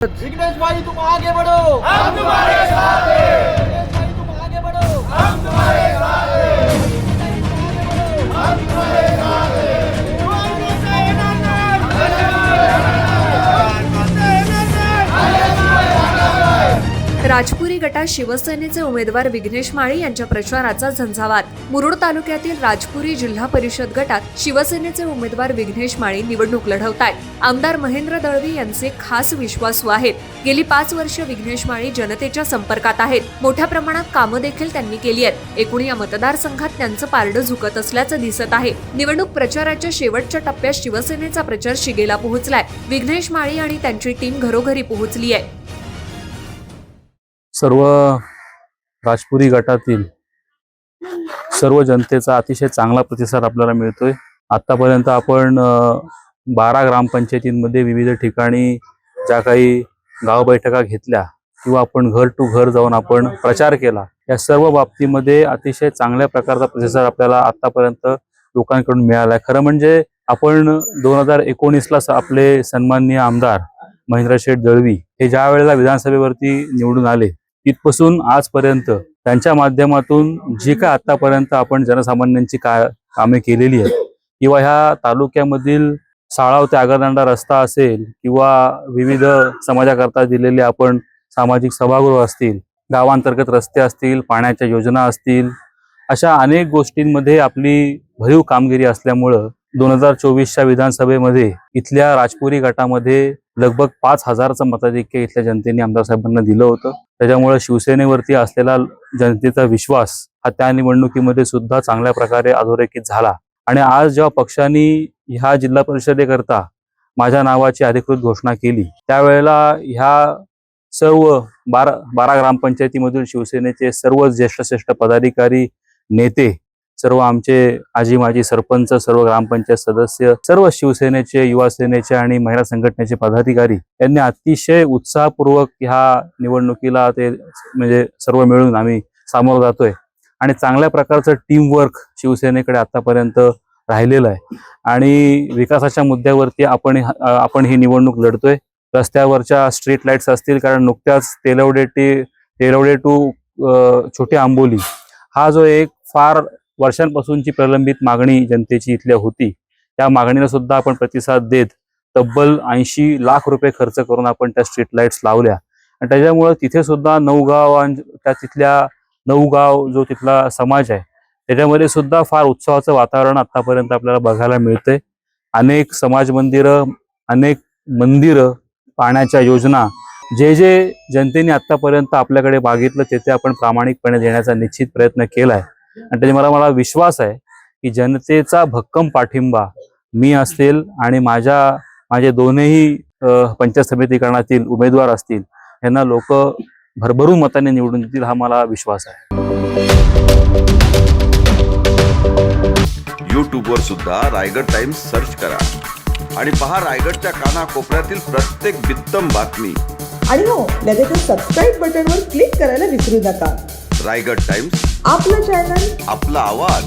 विघ्नेश भाई तुम आगे बढ़ो, हम तुम्हारे साथ हैं। विघ्नेश भाई तुम आगे बढ़ो, हम तुम्हारे साथ हैं। हम तुम्हारे साथ हैं। राजपुरी गटात शिवसेनेचे उमेदवार विघ्नेश माळी यांच्या प्रचाराचा झंझावात। मुरुड तालुक्यातील राजपुरी जिल्हा परिषद गटात शिवसेनेचे उमेदवार विघ्नेश माळी निवडणूक लढवतायत। आमदार महेंद्र दळवी यांचे खास विश्वासू आहेत। गेली 5 वर्ष विघ्नेश माळी जनतेच्या संपर्कात आहेत। मोठ्या प्रमाणात कामं देखील त्यांनी केली आहेत। एकूण या मतदारसंघात त्यांचं पारडं झुकत असल्याचं दिसत आहे। निवडणूक प्रचाराच्या शेवटच्या टप्प्यात शिवसेनेचा प्रचार शिगेला पोहोचलाय। विघ्नेश माळी आणि त्यांची टीम घरोघरी पोहोचली आहे। सर्व राजपुरी गटातील सर्व जनतेचा अतिशय चांगला प्रतिसाद आपल्याला मिळतोय। आतापर्यंत आपण 12 ग्रामपंचायतींमध्ये विविध ठिकाणी ज्या काही गाव बैठका घेतल्या किंवा आपण घर टू घर जाऊन आपण प्रचार केला, या सर्व बाबतीमध्ये अतिशय चांगल्या प्रकारचा प्रतिसाद आपल्याला आतापर्यंत लोकांकडून मिळाला आहे। खरं म्हणजे आपण 2019ला आपले सन्माननीय आमदार महेंद्र शेठ दळवी हे ज्या वेळेला विधानसभेवरती निवडून आले तिथपासून आजपर्यंत त्यांच्या माध्यमातून जी काय आतापर्यंत आपण जनसामान्यांची कामे केलेली आहेत किंवा ह्या तालुक्यामधील साळाव ते आगरदांडा रस्ता असेल किंवा विविध समाजाकरता दिलेले आपण सामाजिक सभागृह असतील, गावांतर्गत रस्ते असतील, पाण्याच्या योजना असतील, अशा अनेक गोष्टींमध्ये आपली भरीव कामगिरी असल्यामुळं 2024च्या विधानसभेमध्ये इथल्या राजपुरी गटामध्ये लगभग 5000चं मताधिक्य इथल्या जनतेने आमदार साहेबांना दिलं होतं। त्याच्यामुळे शिवसेनेवरती असलेला जनतेचा विश्वास हा त्या निवडणुकीमध्ये सुद्धा चांगल्या प्रकारे अधोरेखित झाला। आणि आज जेव्हा पक्षाने ह्या जिल्हा परिषदेकरता माझ्या नावाची अधिकृत घोषणा केली त्यावेळेला ह्या सर्व 12 ग्रामपंचायतीमधील शिवसेनेचे सर्व ज्येष्ठ पदाधिकारी, नेते, सर्व आमचे आजी माजी सरपंच, सर्व ग्रामपंचायत सदस्य, सर्व शिवसेनेचे, युवा सेनेचे आणि महिला संघटनेचे पदाधिकारी यांनी अतिशय उत्साहपूर्वक ह्या निवडणुकीला ते म्हणजे सर्व मिळून आम्ही सामोरं जातोय आणि चांगल्या प्रकारचं टीम वर्क शिवसेनेकडे आतापर्यंत राहिलेलं आहे। आणि विकासाच्या मुद्द्यावरती आपण ही निवडणूक लढतोय। रस्त्यावरच्या स्ट्रीट लाईट्स असतील, कारण नुकत्याच तेलवडे टू छोटे आंबोली हा जो एक फार वर्षांपासूनची प्रलंबित मागणी जनतेची इथल्या होती, त्या मागणीला सुद्धा आपण प्रतिसाद देत तब्बल 80 लाख रुपये खर्च करून आपण त्या स्ट्रीट लाईट्स लावल्या आणि त्याच्यामुळे तिथे सुद्धा 9 गाव जो तिथला समाज आहे त्याच्यामध्ये सुद्धा फार उत्साहाचं वातावरण आतापर्यंत आपल्याला बघायला मिळतंय। अनेक समाज मंदिरं, अनेक मंदिरं, पाण्याच्या योजना, जे जनतेने आतापर्यंत आपल्याकडे मागितलं ते आपण प्रामाणिकपणे देण्याचा निश्चित प्रयत्न केलाय। आणि त्यामुळे मला विश्वास आहे की जनतेचा भक्कम पाठिंबा मी असेल आणि माझे दोन्ही पंचायत समितीकरणातील उमेदवार असतील यांना लोक भरभरून मताने निवडून देतील, हा मला विश्वास आहे। यूट्यूबवर सुद्धा रायगड टाइम्स सर्च करा आणि पहा रायगडच्या कानाकोपऱ्यातील प्रत्येक बित्तम बातमी। आणि हो, लगेच सबस्क्राईब बटनवर क्लिक करायला विसरू नका। रायगड टाइम्स, आपलं चॅनल, आपला आवाज।